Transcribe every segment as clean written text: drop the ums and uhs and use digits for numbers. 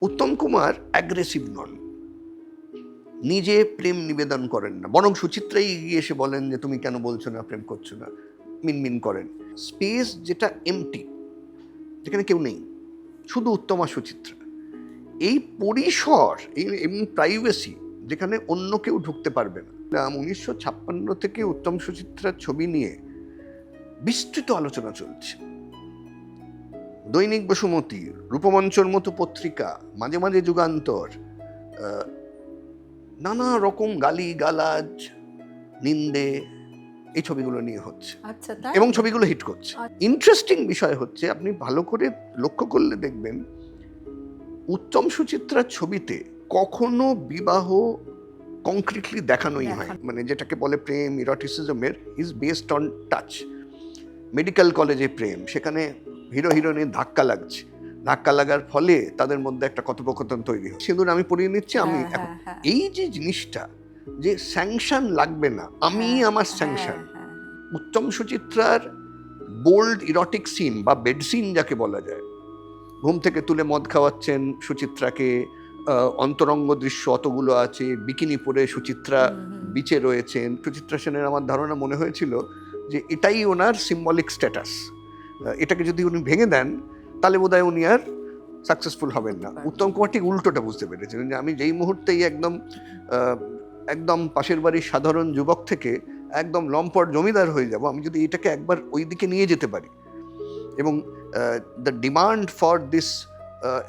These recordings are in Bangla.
উত্তম কুমার অ্যাগ্রেসিভ নন, নিজে প্রেম নিবেদন করেন না, বরং সুচিত্রাই এগিয়ে এসে বলেন যে তুমি কেন বলছো না, প্রেম করছো না, মিনমিন করেন। স্পেস যেটা এমটি, যেখানে কেউ নেই, শুধু উত্তম আর সুচিত্রা, এই পরিসর এই প্রাইভেসি যেখানে অন্য কেউ ঢুকতে পারবে না। 1956 থেকে উত্তম সুচিত্রার ছবি নিয়ে বিস্তৃত আলোচনা চলছে। দৈনিক বসুমতী, রূপমঞ্চর মতো পত্রিকা, মাঝে মাঝে যুগান্তর, নানা রকম গালি গালাজ নিন্দে এই ছবিগুলো নিয়ে হচ্ছে। আচ্ছা, তাই? এবং ছবিগুলো হিট করছে। ইন্টারেস্টিং বিষয় হচ্ছে, আপনি ভালো করে লক্ষ্য করলে দেখবেন উত্তম সুচিত্রার ছবিতে কখনো বিবাহ কংক্রিটলি দেখানোই হয়, মানে যেটাকে বলে প্রেম ইরোটিসিজমের is based on touch. Medical কলেজে প্রেম, সেখানে হিরো হিরোইনের ধাক্কা লাগছে, ধাক্কা লাগার ফলে তাদের মধ্যে একটা কথোপকথন তৈরি হয়, সিঁদুর আমি পরিয়ে নিচ্ছি, আমি এখন এই যে জিনিসটা, যে স্যাংশন লাগবে না, আমি আমার স্যাংশন। উত্তম সুচিত্রার বোল্ড ইরোটিক সিন বা বেড সিন যাকে বলা যায়, ঘুম থেকে তুলে মদ খাওয়াচ্ছেন সুচিত্রাকে, অন্তরঙ্গ দৃশ্য অতগুলো আছে, বিকিনি পরে সুচিত্রা বিচে রয়েছেন। সুচিত্রা সেনের আমার ধারণা মনে হয়েছিল যে এটাই ওনার সিম্বলিক স্ট্যাটাস, এটাকে যদি উনি ভেঙে দেন তাহলে বোধহয় উনি আর সাকসেসফুল হবেন না। উত্তম কুমার ঠিক উল্টোটা বুঝতে পেরেছিলেন, যে আমি যেই মুহূর্তেই একদম পাশের বাড়ির সাধারণ যুবক থেকে একদম লম্পট জমিদার হয়ে যাব, আমি যদি এটাকে একবার ওই দিকে নিয়ে যেতে পারি এবং the demand for this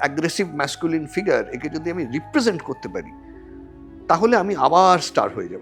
aggressive masculine figure, একে যদি আমি রিপ্রেজেন্ট করতে পারি, তাহলে আমি আবার স্টার হয়ে যাব।